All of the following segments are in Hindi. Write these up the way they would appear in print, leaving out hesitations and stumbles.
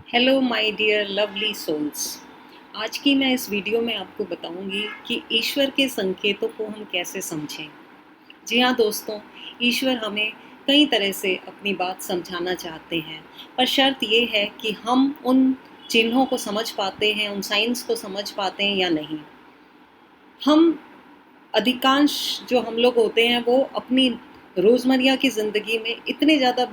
Hello my dear lovely souls. आज की मैं इस वीडियो में आपको बताऊंगी कि ईश्वर के संकेतों को हम कैसे समझें। जी हाँ दोस्तों, ईश्वर हमें कई तरह से अपनी बात समझाना चाहते हैं, पर शर्त ये है कि हम उन चिन्हों को समझ पाते हैं, उन साइंस को समझ पाते हैं या नहीं। हम अधिकांश जो हम लोग होते हैं वो अपनी रोज़मर्रा की ज़िंदगी में इतने ज़्यादा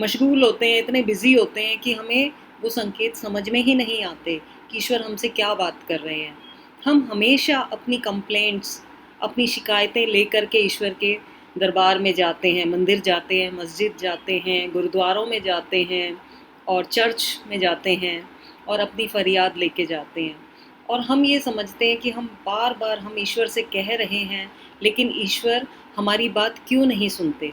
मशगूल होते हैं, इतने बिज़ी होते हैं कि हमें वो संकेत समझ में ही नहीं आते कि ईश्वर हमसे क्या बात कर रहे हैं। हम हमेशा अपनी कंप्लेंट्स, अपनी शिकायतें लेकर के ईश्वर के दरबार में जाते हैं, मंदिर जाते हैं, मस्जिद जाते हैं, गुरुद्वारों में जाते हैं और चर्च में जाते हैं और अपनी फरियाद लेके जाते हैं। और हम ये समझते हैं कि हम बार बार हम ईश्वर से कह रहे हैं, लेकिन ईश्वर हमारी बात क्यों नहीं सुनते।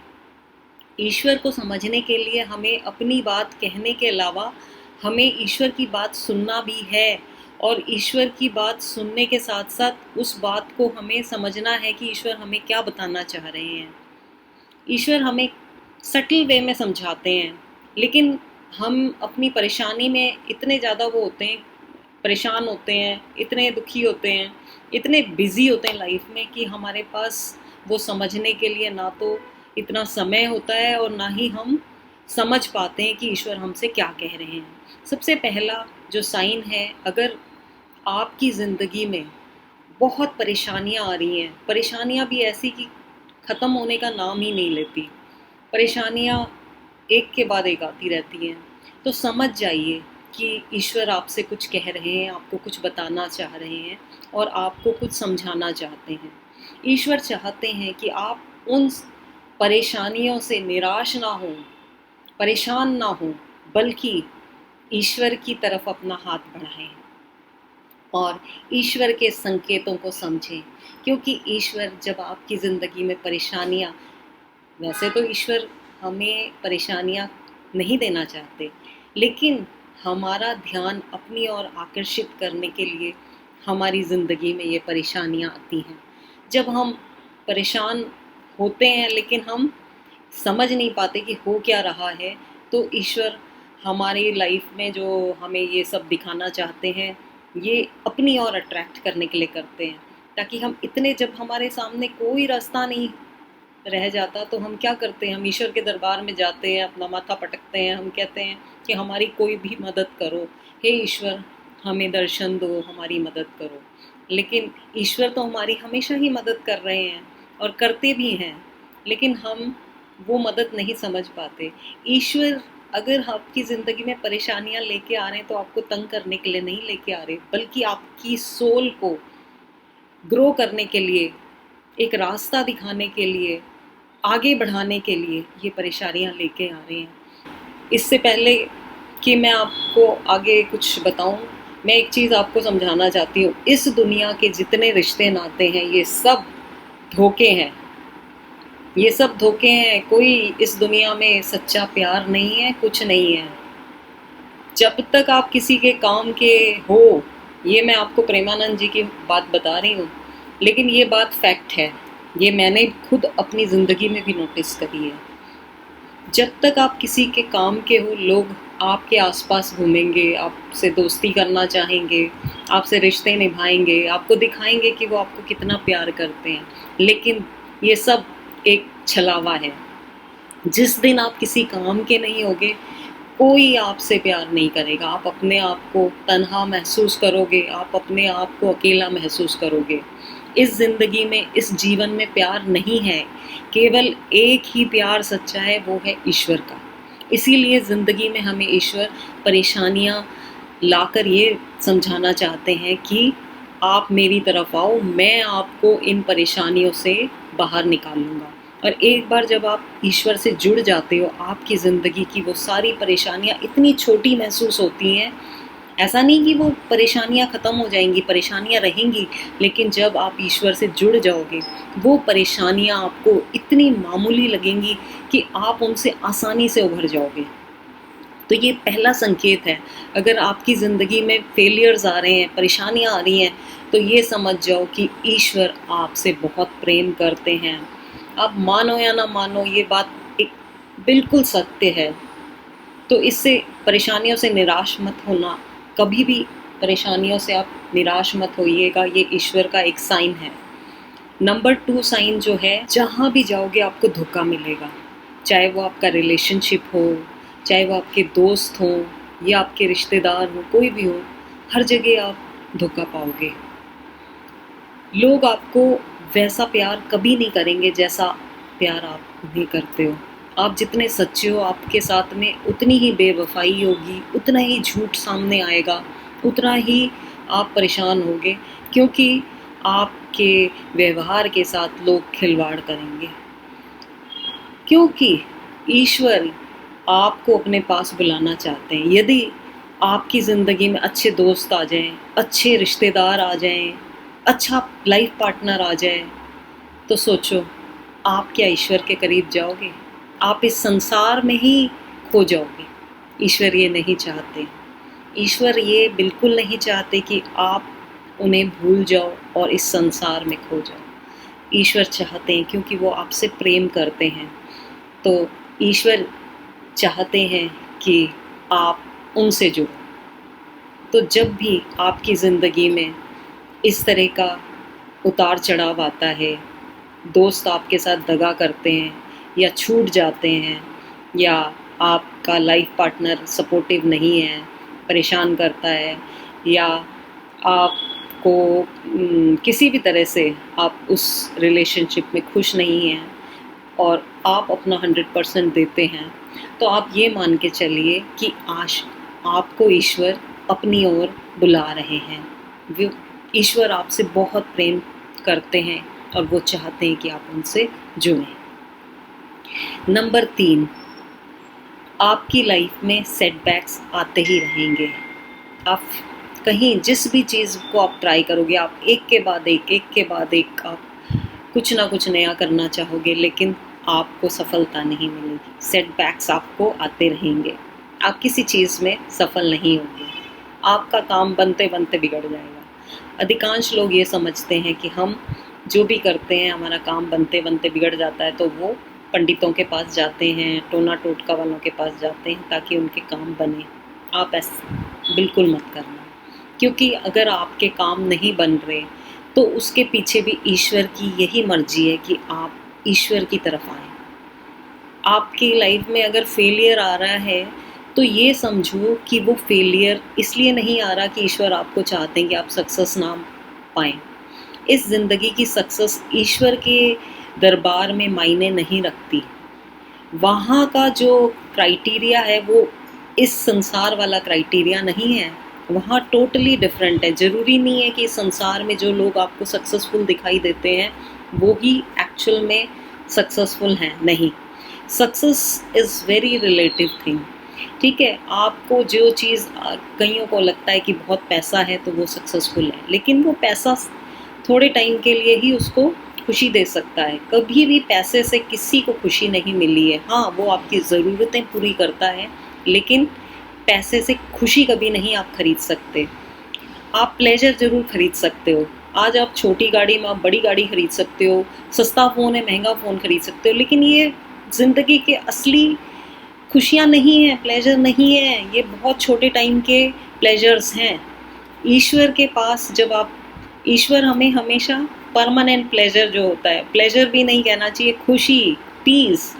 ईश्वर को समझने के लिए हमें अपनी बात कहने के अलावा हमें ईश्वर की बात सुनना भी है, और ईश्वर की बात सुनने के साथ साथ उस बात को हमें समझना है कि ईश्वर हमें क्या बताना चाह रहे हैं। ईश्वर हमें सटल वे में समझाते हैं, लेकिन हम अपनी परेशानी में इतने ज़्यादा वो होते हैं, परेशान होते हैं, इतने दुखी होते हैं, इतने बिज़ी होते हैं लाइफ में कि हमारे पास वो समझने के लिए ना तो इतना समय होता है और ना ही हम समझ पाते हैं कि ईश्वर हमसे क्या कह रहे हैं। सबसे पहला जो साइन है, अगर आपकी ज़िंदगी में बहुत परेशानियां आ रही हैं, परेशानियां भी ऐसी कि ख़त्म होने का नाम ही नहीं लेती, परेशानियां एक के बाद एक आती रहती हैं, तो समझ जाइए कि ईश्वर आपसे कुछ कह रहे हैं, आपको कुछ बताना चाह रहे हैं और आपको कुछ समझाना चाहते हैं। ईश्वर चाहते हैं कि आप उन परेशानियों से निराश ना हो, परेशान ना हो, बल्कि ईश्वर की तरफ अपना हाथ बढ़ाएं और ईश्वर के संकेतों को समझें। क्योंकि ईश्वर जब आपकी ज़िंदगी में परेशानियाँ, वैसे तो ईश्वर हमें परेशानियाँ नहीं देना चाहते, लेकिन हमारा ध्यान अपनी ओर आकर्षित करने के लिए हमारी ज़िंदगी में ये परेशानियाँ आती हैं। जब हम परेशान होते हैं लेकिन हम समझ नहीं पाते कि हो क्या रहा है, तो ईश्वर हमारी लाइफ में जो हमें ये सब दिखाना चाहते हैं, ये अपनी ओर अट्रैक्ट करने के लिए करते हैं, ताकि हम इतने, जब हमारे सामने कोई रास्ता नहीं रह जाता तो हम क्या करते हैं, हम ईश्वर के दरबार में जाते हैं, अपना माथा पटकते हैं, हम कहते हैं कि हमारी कोई भी मदद करो, हे ईश्वर हमें दर्शन दो, हमारी मदद करो। लेकिन ईश्वर तो हमारी हमेशा ही मदद कर रहे हैं और करते भी हैं, लेकिन हम वो मदद नहीं समझ पाते। ईश्वर अगर आपकी ज़िंदगी में परेशानियां लेके आ रहे हैं तो आपको तंग करने के लिए नहीं लेके आ रहे, बल्कि आपकी सोल को ग्रो करने के लिए, एक रास्ता दिखाने के लिए, आगे बढ़ाने के लिए ये परेशानियां लेके आ रहे हैं। इससे पहले कि मैं आपको आगे कुछ बताऊं, मैं एक चीज़ आपको समझाना चाहती हूँ। इस दुनिया के जितने रिश्ते नाते हैं, ये सब धोखे हैं, ये सब धोखे हैं। कोई इस दुनिया में सच्चा प्यार नहीं है, कुछ नहीं है। जब तक आप किसी के काम के हो, ये मैं आपको प्रेमानंद जी की बात बता रही हूँ, लेकिन ये बात फैक्ट है, ये मैंने खुद अपनी ज़िंदगी में भी नोटिस करी है। जब तक आप किसी के काम के हो, लोग आपके आसपास घूमेंगे, आपसे दोस्ती करना चाहेंगे, आपसे रिश्ते निभाएंगे, आपको दिखाएंगे कि वो आपको कितना प्यार करते हैं, लेकिन ये सब एक छलावा है। जिस दिन आप किसी काम के नहीं होगे, कोई आपसे प्यार नहीं करेगा। आप अपने आप को तन्हा महसूस करोगे, आप अपने आप को अकेला महसूस करोगे। इस ज़िंदगी में, इस जीवन में प्यार नहीं है, केवल एक ही प्यार सच्चा है, वो है ईश्वर का। इसीलिए ज़िंदगी में हमें ईश्वर परेशानियाँ लाकर ये समझाना चाहते हैं कि आप मेरी तरफ आओ, मैं आपको इन परेशानियों से बाहर निकालूंगा। और एक बार जब आप ईश्वर से जुड़ जाते हो, आपकी ज़िंदगी की वो सारी परेशानियाँ इतनी छोटी महसूस होती हैं। ऐसा नहीं कि वो परेशानियाँ ख़त्म हो जाएंगी, परेशानियाँ रहेंगी, लेकिन जब आप ईश्वर से जुड़ जाओगे, वो परेशानियाँ आपको इतनी मामूली लगेंगी कि आप उनसे आसानी से उभर जाओगे। तो ये पहला संकेत है। अगर आपकी ज़िंदगी में फेलियर्स आ रहे हैं, परेशानियाँ आ रही हैं, तो ये समझ जाओ कि ईश्वर आपसे बहुत प्रेम करते हैं। आप मानो या ना मानो, ये बात एक बिल्कुल सत्य है। तो इससे परेशानियों से निराश मत होना, कभी भी परेशानियों से आप निराश मत होइएगा, ये ईश्वर का एक साइन है। नंबर 2 साइन जो है, जहाँ भी जाओगे आपको धोखा मिलेगा, चाहे वो आपका रिलेशनशिप हो, चाहे वो आपके दोस्त हों या आपके रिश्तेदार हो, कोई भी हो, हर जगह आप धोखा पाओगे। लोग आपको वैसा प्यार कभी नहीं करेंगे जैसा प्यार आप उन्हें करते हो। आप जितने सच्चे हो, आपके साथ में उतनी ही बेवफाई होगी, उतना ही झूठ सामने आएगा, उतना ही आप परेशान होगे, क्योंकि आपके व्यवहार के साथ लोग खिलवाड़ करेंगे। क्योंकि ईश्वर आपको अपने पास बुलाना चाहते हैं। यदि आपकी ज़िंदगी में अच्छे दोस्त आ जाएं, अच्छे रिश्तेदार आ जाएं, अच्छा लाइफ पार्टनर आ जाए, तो सोचो आप क्या ईश्वर के करीब जाओगे? आप इस संसार में ही खो जाओगे। ईश्वर ये नहीं चाहते। ईश्वर ये बिल्कुल नहीं चाहते कि आप उन्हें भूल जाओ और इस संसार में खो जाओ। ईश्वर चाहते हैं, क्योंकि वो आपसे प्रेम करते हैं, तो ईश्वर चाहते हैं कि आप उनसे जुड़ो। तो जब भी आपकी ज़िंदगी में इस तरह का उतार चढ़ाव आता है, दोस्त आपके साथ दगा करते हैं या छूट जाते हैं, या आपका लाइफ पार्टनर सपोर्टिव नहीं है, परेशान करता है, या आपको किसी भी तरह से आप उस रिलेशनशिप में खुश नहीं हैं और आप अपना 100% देते हैं, तो आप ये मान के चलिए कि आज आपको ईश्वर अपनी ओर बुला रहे हैं। वो ईश्वर आपसे बहुत प्रेम करते हैं और वो चाहते हैं कि आप उनसे जुड़ें। नंबर 3, आपकी लाइफ में सेटबैक्स आते ही रहेंगे। आप कहीं जिस भी चीज़ को आप ट्राई करोगे, आप एक के बाद एक आप कुछ ना कुछ नया करना चाहोगे, लेकिन आपको सफलता नहीं मिलेगी। सेटबैक्स आपको आते रहेंगे, आप किसी चीज़ में सफल नहीं होंगे, आपका काम बनते बनते बिगड़ जाएगा। अधिकांश लोग ये समझते हैं कि हम जो भी करते हैं हमारा काम बनते बनते बिगड़ जाता है, तो वो पंडितों के पास जाते हैं, टोना टोटका वालों के पास जाते हैं ताकि उनके काम बने। आप ऐसा बिल्कुल मत करना, क्योंकि अगर आपके काम नहीं बन रहे तो उसके पीछे भी ईश्वर की यही मर्जी है कि आप ईश्वर की तरफ आएँ। आपकी लाइफ में अगर फेलियर आ रहा है तो ये समझो कि वो फेलियर इसलिए नहीं आ रहा कि ईश्वर आपको चाहते हैं कि आप सक्सेस ना पाएँ। इस ज़िंदगी की सक्सेस ईश्वर के दरबार में मायने नहीं रखती। वहाँ का जो क्राइटेरिया है वो इस संसार वाला क्राइटेरिया नहीं है, वहाँ टोटली डिफरेंट है। ज़रूरी नहीं है कि इस संसार में जो लोग आपको सक्सेसफुल दिखाई देते हैं वो ही एक्चुअल में सक्सेसफुल हैं, नहीं। Success is very relative thing, ठीक है। आपको जो चीज़ कईयों को लगता है कि बहुत पैसा है तो वो सक्सेसफुल है, लेकिन वो पैसा थोड़े टाइम के लिए ही उसको खुशी दे सकता है। कभी भी पैसे से किसी को खुशी नहीं मिली है। हाँ, वो आपकी ज़रूरतें पूरी करता है, लेकिन पैसे से खुशी कभी नहीं आप खरीद सकते। आप प्लेजर ज़रूर खरीद सकते हो। आज आप छोटी गाड़ी में आप बड़ी गाड़ी खरीद सकते हो, सस्ता फ़ोन है, महंगा फ़ोन खरीद सकते हो, लेकिन ये ज़िंदगी के असली खुशियाँ नहीं हैं, प्लेजर नहीं है। ये बहुत छोटे टाइम के प्लेजर्स हैं। ईश्वर के पास जब आप ईश्वर हमें हमेशा परमानेंट प्लेजर जो होता है, प्लेजर भी नहीं कहना चाहिए, खुशी, पीस।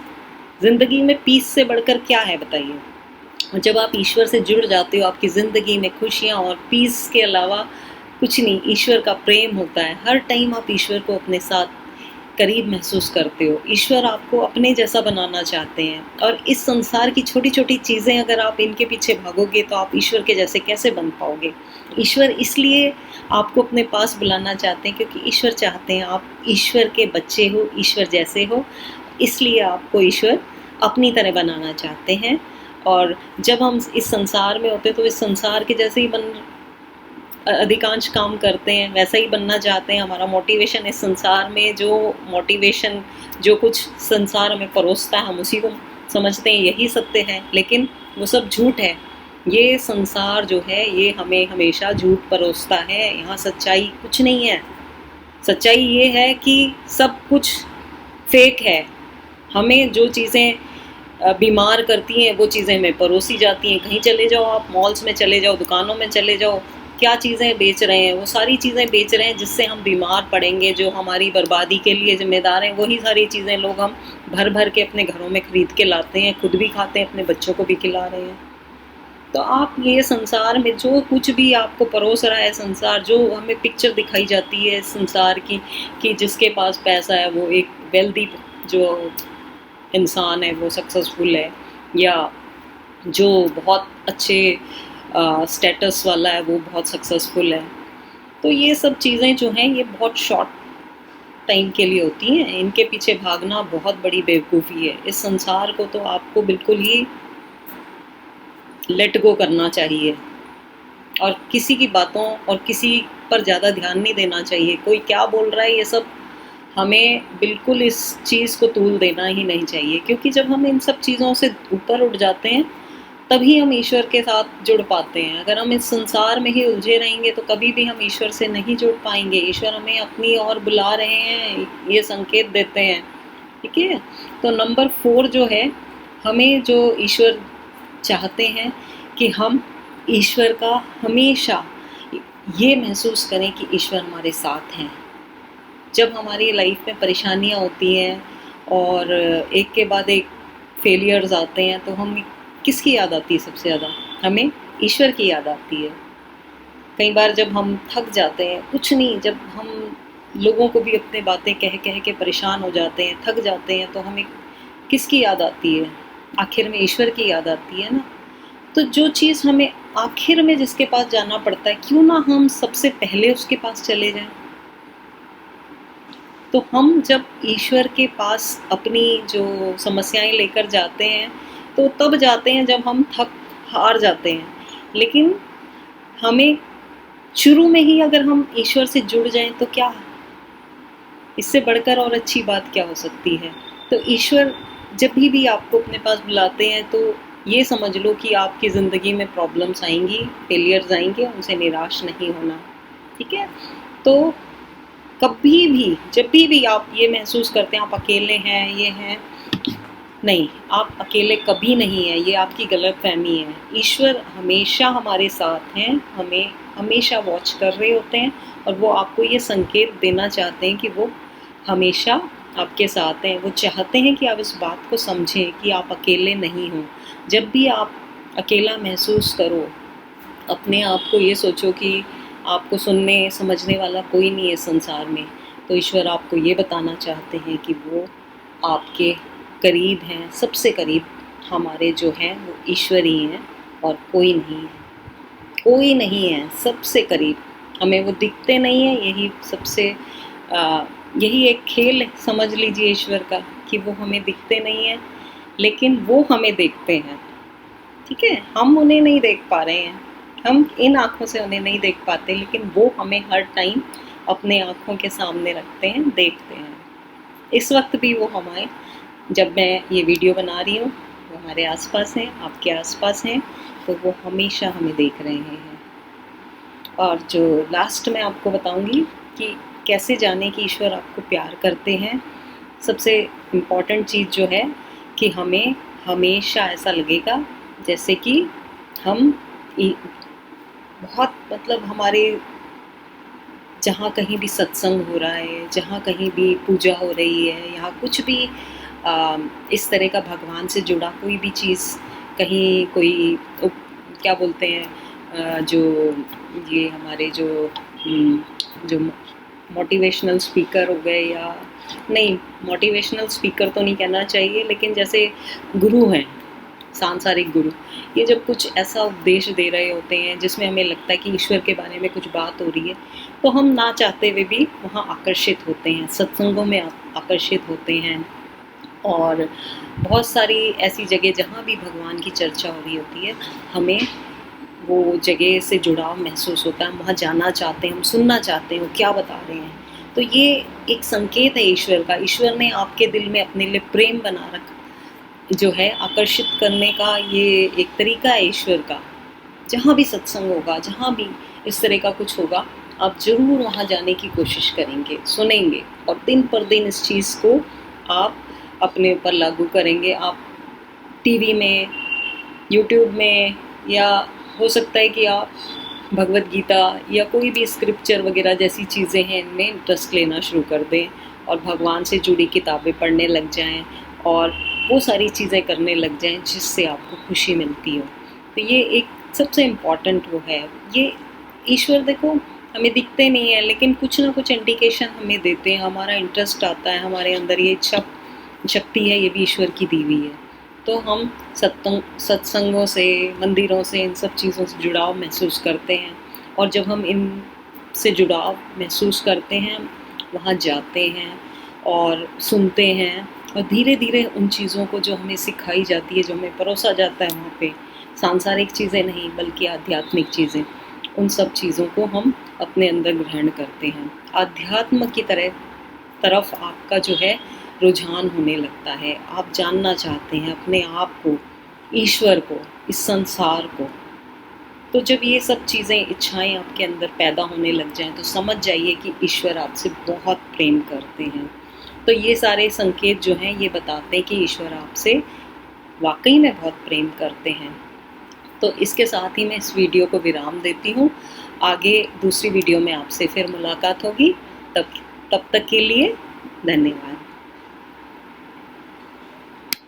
ज़िंदगी में पीस से बढ़कर क्या है बताइए। जब आप ईश्वर से जुड़ जाते हो, आपकी ज़िंदगी में खुशियाँ और पीस के अलावा कुछ नहीं, ईश्वर का प्रेम होता है। हर टाइम आप ईश्वर को अपने साथ करीब महसूस करते हो। ईश्वर आपको अपने जैसा बनाना चाहते हैं, और इस संसार की छोटी छोटी चीज़ें अगर आप इनके पीछे भागोगे तो आप ईश्वर के जैसे कैसे बन पाओगे। ईश्वर इसलिए आपको अपने पास बुलाना चाहते हैं क्योंकि ईश्वर चाहते हैं आप ईश्वर के बच्चे हो, ईश्वर जैसे हो, इसलिए आपको ईश्वर अपनी तरह बनाना चाहते हैं। और जब हम इस संसार में होते हैं तो इस संसार के जैसे ही अधिकांश काम करते हैं, वैसा ही बनना चाहते हैं। हमारा मोटिवेशन इस संसार में जो कुछ संसार हमें परोसता है, हम उसी को समझते हैं यही सत्य है, लेकिन वो सब झूठ है। ये संसार जो है ये हमें हमेशा झूठ परोसता है, यहाँ सच्चाई कुछ नहीं है। सच्चाई ये है कि सब कुछ फेक है। हमें जो चीज़ें बीमार करती हैं वो चीज़ें हमें परोसी जाती हैं। कहीं चले जाओ आप, मॉल्स में चले जाओ, दुकानों में चले जाओ, क्या चीज़ें बेच रहे हैं, वो सारी चीज़ें बेच रहे हैं जिससे हम बीमार पड़ेंगे, जो हमारी बर्बादी के लिए ज़िम्मेदार हैं। वही सारी चीज़ें लोग हम भर भर के अपने घरों में खरीद के लाते हैं, खुद भी खाते हैं, अपने बच्चों को भी खिला रहे हैं। तो आप ये संसार में जो कुछ भी आपको परोस रहा है संसार, जो हमें पिक्चर दिखाई जाती है संसार की कि जिसके पास पैसा है वो एक वेल्दी जो इंसान है वो सक्सेसफुल है, या जो बहुत अच्छे स्टेटस वाला है वो बहुत सक्सेसफुल है। तो ये सब चीज़ें जो हैं ये बहुत शॉर्ट टाइम के लिए होती हैं, इनके पीछे भागना बहुत बड़ी बेवकूफ़ी है। इस संसार को तो आपको बिल्कुल ही लेट गो करना चाहिए और किसी की बातों और किसी पर ज़्यादा ध्यान नहीं देना चाहिए। कोई क्या बोल रहा है ये सब हमें बिल्कुल इस चीज़ को तूल देना ही नहीं चाहिए, क्योंकि जब हम इन सब चीज़ों से ऊपर उठ जाते हैं तभी हम ईश्वर के साथ जुड़ पाते हैं। अगर हम इस संसार में ही उलझे रहेंगे तो कभी भी हम ईश्वर से नहीं जुड़ पाएंगे। ईश्वर हमें अपनी ओर बुला रहे हैं, ये संकेत देते हैं। ठीक है, तो नंबर 4 जो है, हमें जो ईश्वर चाहते हैं कि हम ईश्वर का हमेशा ये महसूस करें कि ईश्वर हमारे साथ हैं। जब हमारी लाइफ में परेशानियाँ होती हैं और एक के बाद एक फेलियर्स आते हैं तो हम किसकी याद आती है सबसे ज़्यादा? हमें ईश्वर की याद आती है। कई बार जब हम थक जाते हैं, कुछ नहीं, जब हम लोगों को भी अपने बातें कह कह के परेशान हो जाते हैं, थक जाते हैं, तो हमें किसकी याद आती है? आखिर में ईश्वर की याद आती है ना। तो जो चीज़ हमें आखिर में जिसके पास जाना पड़ता है, क्यों ना हम सबसे पहले उसके पास चले जाएं। तो हम जब ईश्वर के पास अपनी जो समस्याएं लेकर जाते हैं तो तब जाते हैं जब हम थक हार जाते हैं। लेकिन हमें शुरू में ही अगर हम ईश्वर से जुड़ जाएं तो क्या, इससे बढ़कर और अच्छी बात क्या हो सकती है। तो ईश्वर जब भी आपको अपने पास बुलाते हैं तो ये समझ लो कि आपकी ज़िंदगी में प्रॉब्लम्स आएंगी, फेलियर्स आएंगे, उनसे निराश नहीं होना। ठीक है, तो कभी भी जब भी आप ये महसूस करते हैं आप अकेले हैं, ये हैं, नहीं, आप अकेले कभी नहीं हैं, ये आपकी गलतफहमी है। ईश्वर हमेशा हमारे साथ हैं, हमें हमेशा वॉच कर रहे होते हैं और वो आपको ये संकेत देना चाहते हैं कि वो हमेशा आपके साथ हैं। वो चाहते हैं कि आप इस बात को समझें कि आप अकेले नहीं हो। जब भी आप अकेला महसूस करो, अपने आप को ये सोचो कि आपको सुनने समझने वाला कोई नहीं है संसार में, तो ईश्वर आपको ये बताना चाहते हैं कि वो आपके करीब हैं। सबसे करीब हमारे जो हैं वो ईश्वर ही हैं और कोई नहीं है, कोई नहीं है सबसे करीब। हमें वो दिखते नहीं है, यही सबसे यही एक खेल समझ लीजिए ईश्वर का, कि वो हमें दिखते नहीं हैं लेकिन वो हमें देखते हैं। ठीक है, हम उन्हें नहीं देख पा रहे हैं, हम इन आँखों से उन्हें नहीं देख पाते, लेकिन वो हमें हर टाइम अपने आँखों के सामने रखते हैं, देखते हैं। इस वक्त भी वो हमारे, जब मैं ये वीडियो बना रही हूँ, वो हमारे आसपास हैं, आपके आसपास हैं, तो वो हमेशा हमें देख रहे हैं। और जो लास्ट में आपको बताऊँगी कि कैसे जाने कि ईश्वर आपको प्यार करते हैं। सबसे इम्पॉर्टेंट चीज़ जो है कि हमें हमेशा ऐसा लगेगा जैसे कि हम बहुत, मतलब हमारे जहाँ कहीं भी सत्संग हो रहा है, जहाँ कहीं भी पूजा हो रही है, या कुछ भी इस तरह का भगवान से जुड़ा कोई भी चीज़, कहीं कोई क्या बोलते हैं, जो ये हमारे जो मोटिवेशनल स्पीकर हो गए, या नहीं, मोटिवेशनल स्पीकर तो नहीं कहना चाहिए, लेकिन जैसे गुरु हैं, सांसारिक गुरु, ये जब कुछ ऐसा उपदेश दे रहे होते हैं जिसमें हमें लगता है कि ईश्वर के बारे में कुछ बात हो रही है, तो हम ना चाहते हुए भी वहाँ आकर्षित होते हैं, सत्संगों में आकर्षित होते हैं। और बहुत सारी ऐसी जगह जहाँ भी भगवान की चर्चा हो रही होती है, हमें वो जगह से जुड़ाव महसूस होता है, हम वहाँ जाना चाहते हैं, हम सुनना चाहते हैं वो क्या बता रहे हैं। तो ये एक संकेत है ईश्वर का। ईश्वर ने आपके दिल में अपने लिए प्रेम बना रखा जो है, आकर्षित करने का ये एक तरीका है ईश्वर का। जहाँ भी सत्संग होगा, जहाँ भी इस तरह का कुछ होगा, आप ज़रूर वहाँ जाने की कोशिश करेंगे, सुनेंगे, और दिन पर दिन इस चीज़ को आप अपने ऊपर लागू करेंगे। आप टीवी में, यूट्यूब में, या हो सकता है कि आप भगवत गीता या कोई भी स्क्रिप्चर वगैरह जैसी चीज़ें हैं इनमें इंटरेस्ट लेना शुरू कर दें और भगवान से जुड़ी किताबें पढ़ने लग जाएं और वो सारी चीज़ें करने लग जाएं जिससे आपको खुशी मिलती हो। तो ये एक सबसे इम्पॉर्टेंट वो है। ये ईश्वर देखो हमें दिखते नहीं है, लेकिन कुछ ना कुछ इंडिकेशन हमें देते हैं, हमारा इंटरेस्ट आता है, हमारे अंदर ये इच्छा शक्ति है, ये भी ईश्वर की दी हुई है। तो हम सत्संगों से, मंदिरों से, इन सब चीज़ों से जुड़ाव महसूस करते हैं और जब हम इन से जुड़ाव महसूस करते हैं, वहाँ जाते हैं और सुनते हैं और धीरे धीरे उन चीज़ों को जो हमें सिखाई जाती है, जो हमें परोसा जाता है वहाँ पे, सांसारिक चीज़ें नहीं बल्कि आध्यात्मिक चीज़ें, उन सब चीज़ों को हम अपने अंदर ग्रहण करते हैं। आध्यात्म की तरफ आपका जो है रुझान होने लगता है। आप जानना चाहते हैं अपने आप को, ईश्वर को, इस संसार को। तो जब ये सब चीज़ें, इच्छाएं आपके अंदर पैदा होने लग जाएं तो समझ जाइए कि ईश्वर आपसे बहुत प्रेम करते हैं। तो ये सारे संकेत जो हैं ये बताते हैं कि ईश्वर आपसे वाकई में बहुत प्रेम करते हैं। तो इसके साथ ही मैं इस वीडियो को विराम देती हूँ। आगे दूसरी वीडियो में आपसे फिर मुलाकात होगी। तब तक के लिए धन्यवाद।